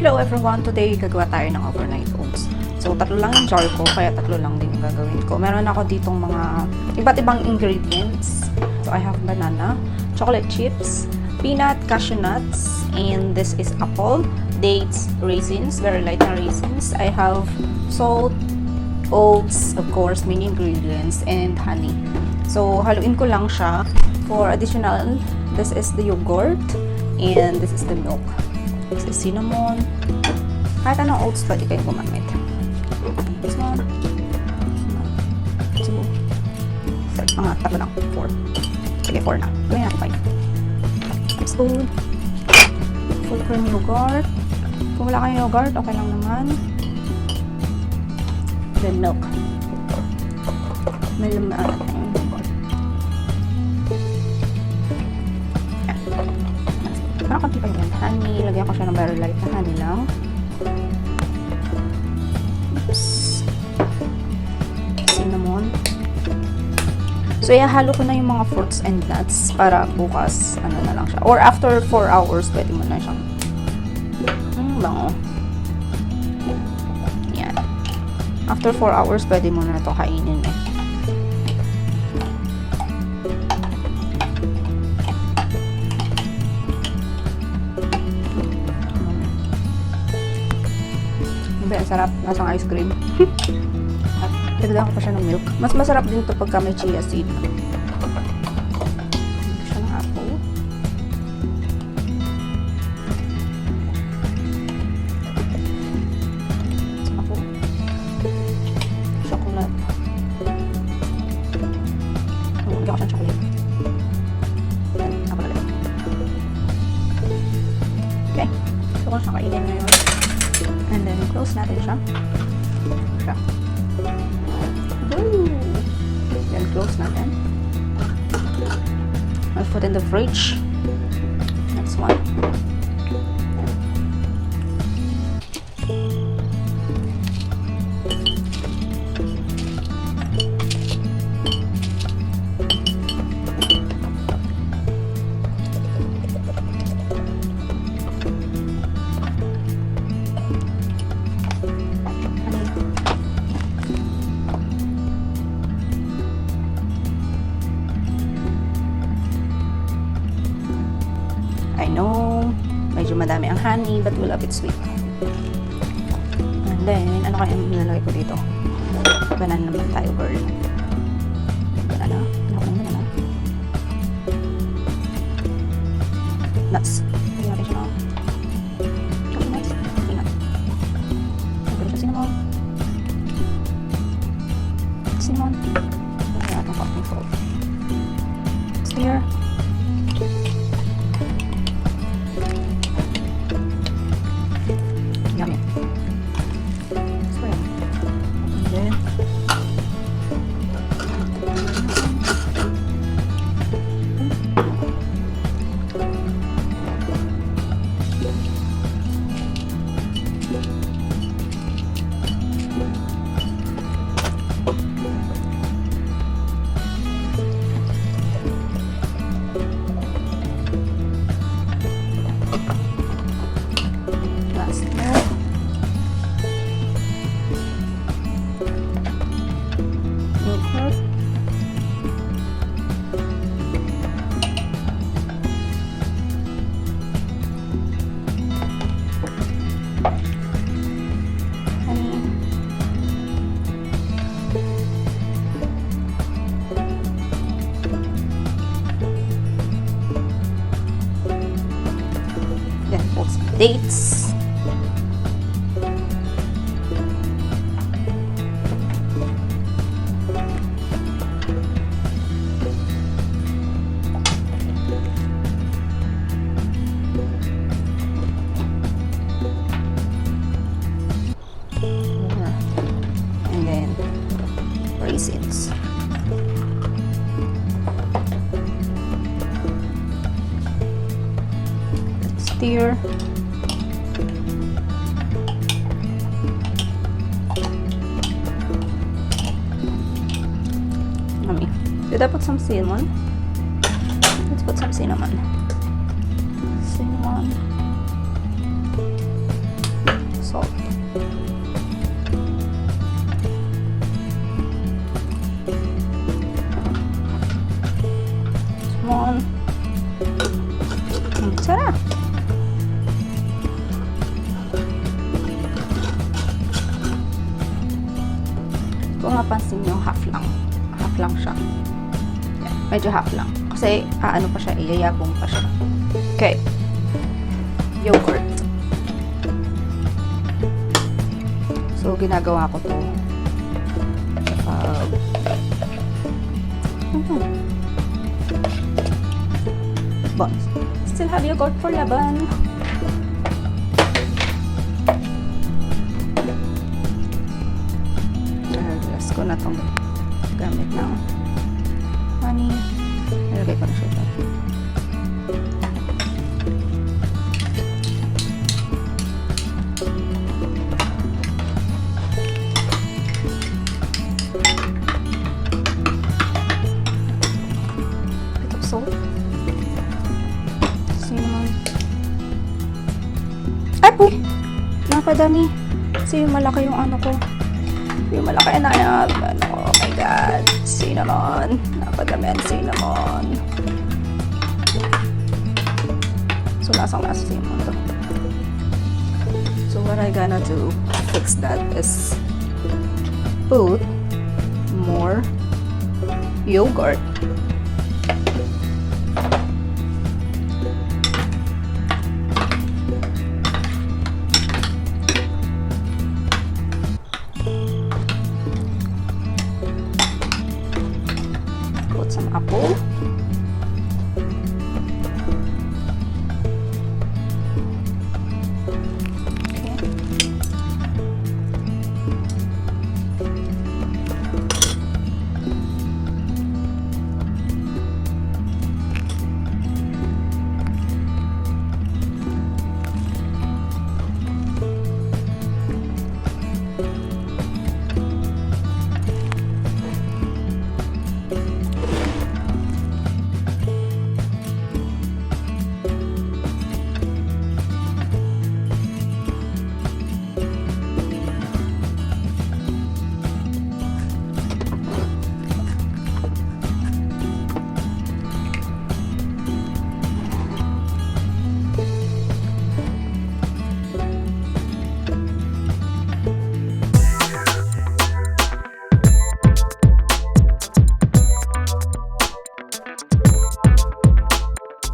Hello everyone! Today, gagawa tayo ng overnight oats. So, tatlo lang yung jar ko, kaya tatlo lang din yung gagawin ko. Meron ako ditong mga iba't ibang ingredients. So, I have banana, chocolate chips, peanut, cashew nuts, and this is apple, dates, raisins, very light na raisins. I have salt, oats, of course, main ingredients, and honey. So, haluin ko lang siya. For additional, this is the yogurt, and this is the milk. This is cinnamon. Kahit anong oats pwede kayong gumamit. This one. 2. 3. Mga tatlo lang. 4. Sige, 4 na. Gawin natin 5. Spoon. Full cream yogurt. Kung wala kayong yogurt, okay lang naman. Then milk. May lumaan natin yung yogurt. Parang konti pa yun. Honey. Lagyan ko siya ng very light na honey lang. Oops. Cinnamon. So, ihahalo ko na yung mga fruits and nuts para bukas, ano na lang siya. Or after 4 hours, pwede mo na siyang bango. Yan. After 4 hours, pwede mo na ito kainin eh. Ang sarap. Nasang ice cream. Dagdagan ko pa siya ng milk. Mas masarap din ito pagka may chia seed. Siya ng apple. Apple. Chocolate. Lagyan ko siyang chocolate. Yan. Apple ulit. Okay. So, kung siyang kainin ngayon. And then, close natin siya. Then, close natin. I'll put in the fridge. Next one. I know, medyo madami ang honey, but we love it sweet. And then, ano kaya yung nilalagay ko dito? Banana naman tayo, girl. Banana. Ano kaya banana? Nuts. Lagyan natin siya ng chocolate nuts. Peanut. Lagyan siya cinnamon. Cinnamon. Lagyan natin konting salt. Stir. Yummy. So, yeah. And then, last milk. Yogurt. Honey. Then put some dates. And then raisins. Stir. Yummy. Did I put some cinnamon? Let's put some cinnamon. Cinnamon. salt. Come on. Sarap. Kung napansin nyo, half lang. Half lang siya. Yan. Medyo half lang. Kasi, ano pa siya, iyayabong pa siya. Okay. Yogurt. So, ginagawa ko to. But, still have yogurt for laban. Last ko na tong gamit ng honey. Nilagay ko na siya ito. Bit of salt. Cinnamon. Ay po! Napadami. Kasi yung malaki yung ano ko. Yung malaki na yan. Oh my god. Cinnamon. Napadami ang cinnamon. So, lasang-lasa cinnamon to. So, what I gonna do to fix that is put more yogurt